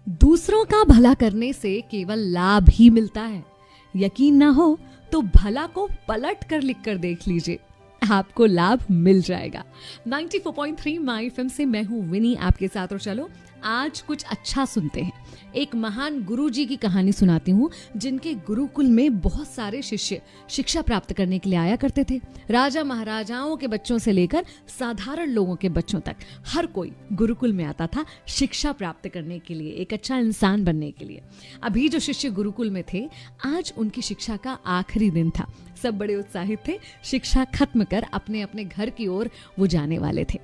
दूसरों का भला करने से केवल लाभ ही मिलता है। यकीन ना हो तो भला को पलट कर लिख कर देख लीजिए, आपको लाभ मिल जाएगा। 94.3 माय एफएम से मैं हूं विनी आपके साथ, और चलो आज कुछ अच्छा सुनते हैं। एक महान गुरुजी की कहानी सुनाती हूँ, जिनके गुरुकुल में बहुत सारे शिष्य शिक्षा प्राप्त करने के लिए आया करते थे। राजा महाराजाओं के बच्चों से लेकर साधारण लोगों के बच्चों तक हर कोई गुरुकुल में आता था शिक्षा प्राप्त करने के लिए, एक अच्छा इंसान बनने के लिए। अभी जो शिष्य गुरुकुल में थे, आज उनकी शिक्षा का आखिरी दिन था। सब बड़े उत्साहित थे, शिक्षा खत्म कर अपने अपने घर की ओर वो जाने वाले थे।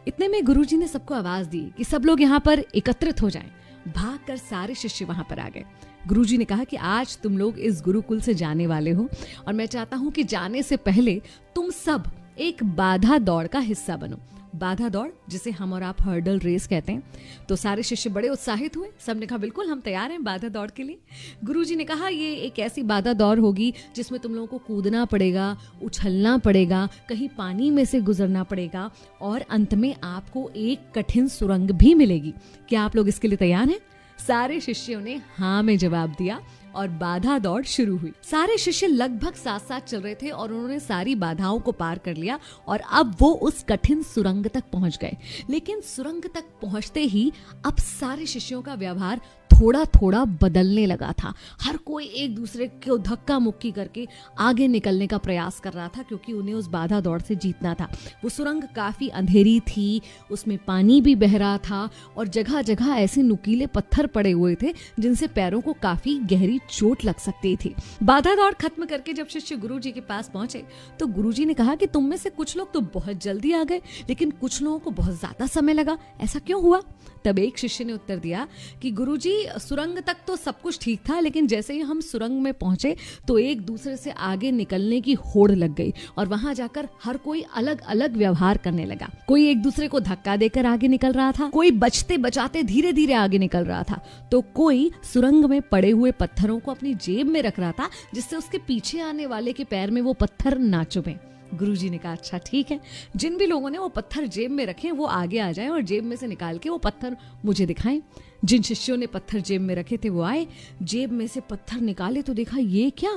इतने में गुरुजी ने सबको आवाज दी कि सब लोग यहाँ पर एकत्रित हो जाएं। भागकर सारे शिष्य वहां पर आ गए। गुरुजी ने कहा कि आज तुम लोग इस गुरुकुल से जाने वाले हो, और मैं चाहता हूं कि जाने से पहले तुम सब एक बाधा दौड़ का हिस्सा बनो। बाधा दौड़, जिसे हम और आप हर्डल रेस कहते हैं। तो सारे शिष्य बड़े उत्साहित हुए। सबने कहा बिल्कुल हम तैयार हैं बाधा दौड़ के लिए। गुरुजी ने कहा ये एक ऐसी बाधा दौड़ होगी जिसमें तुम लोगों को कूदना पड़ेगा, उछलना पड़ेगा, कहीं पानी में से गुजरना पड़ेगा, और अंत में आपको एक कठिन सुरंग भी मिलेगी। क्या आप लोग इसके लिए तैयार हैं? सारे शिष्यों ने हाँ में जवाब दिया और बाधा दौड़ शुरू हुई। सारे शिष्य लगभग साथ साथ चल रहे थे और उन्होंने सारी बाधाओं को पार कर लिया, और अब वो उस कठिन सुरंग तक पहुंच गए। लेकिन सुरंग तक पहुंचते ही अब सारे शिष्यों का व्यवहार थोड़ा थोड़ा बदलने लगा था। हर कोई एक दूसरे को धक्का मुक्की करके आगे निकलने का प्रयास कर रहा था, क्योंकि उन्हें उस बाधा दौड़ से जीतना था। वो सुरंग काफी अंधेरी थी, उसमें पानी भी बह रहा था, और जगह जगह ऐसे नुकीले पत्थर पड़े हुए थे जिनसे पैरों को काफी गहरी चोट लग सकती थी। बाधा दौड़ खत्म करके जब शिष्य गुरुजी के पास पहुंचे तो गुरुजी ने कहा कि तुम में से कुछ लोग तो बहुत जल्दी आ गए, लेकिन कुछ लोगों को बहुत ज्यादा समय लगा, ऐसा क्यों हुआ? तब एक शिष्य ने उत्तर दिया कि गुरुजी, सुरंग तक तो सब कुछ ठीक था, लेकिन जैसे ही हम सुरंग में पहुंचे तो एक दूसरे से आगे निकलने की होड़ लग गई, और वहां जाकर हर कोई अलग अलग व्यवहार करने लगा। कोई एक दूसरे को धक्का देकर आगे निकल रहा था, कोई बचते बचाते धीरे धीरे आगे निकल रहा था, तो कोई सुरंग में पड़े हुए पत्थरों को अपनी जेब में रख रहा था, जिससे उसके पीछे आने वाले के पैर में वो पत्थर ना चुभे। गुरुजी ने कहा अच्छा ठीक है, जिन भी लोगों ने वो पत्थर जेब में रखे वो आगे आ जाएं और जेब में से निकाल के वो पत्थर मुझे दिखाएं। जिन शिष्यों ने पत्थर जेब में रखे थे वो आए, जेब में से पत्थर निकाले तो देखा ये क्या,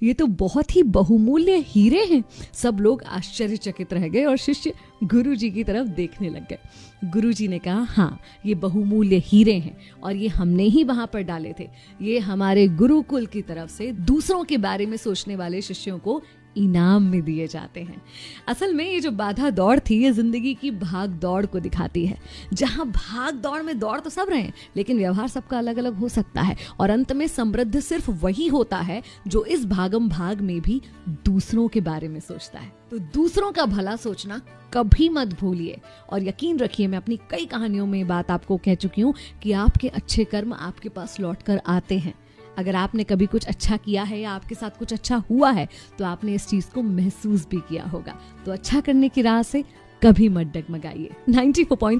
ये तो बहुत ही बहुमूल्य हीरे हैं। सब लोग आश्चर्यचकित रह गए और शिष्य गुरुजी की तरफ देखने लग गए। गुरुजी ने कहा हाँ, ये बहुमूल्य हीरे हैं, और ये हमने ही वहां पर डाले थे। ये हमारे गुरुकुल की तरफ से दूसरों के बारे में सोचने वाले शिष्यों को इनाम में दिए जाते हैं। असल में ये जो बाधा दौड़ थी, ये जिंदगी की भाग दौड़ को दिखाती है, जहां भाग दौड़ में दौड़ तो सब रहे हैं, लेकिन व्यवहार सबका अलग अलग हो सकता है, और अंत में समृद्ध सिर्फ वही होता है जो इस भागम भाग में भी दूसरों के बारे में सोचता है। तो दूसरों का भला सोचना कभी मत भूलिए, और यकीन रखिए मैं अपनी कई कहानियों में बात आपको कह चुकी हूँ कि आपके अच्छे कर्म आपके पास लौट कर आते हैं। अगर आपने कभी कुछ अच्छा किया है या आपके साथ कुछ अच्छा हुआ है तो आपने इस चीज को महसूस भी किया होगा। तो अच्छा करने की राह से कभी मत डगमगाइए। 94.3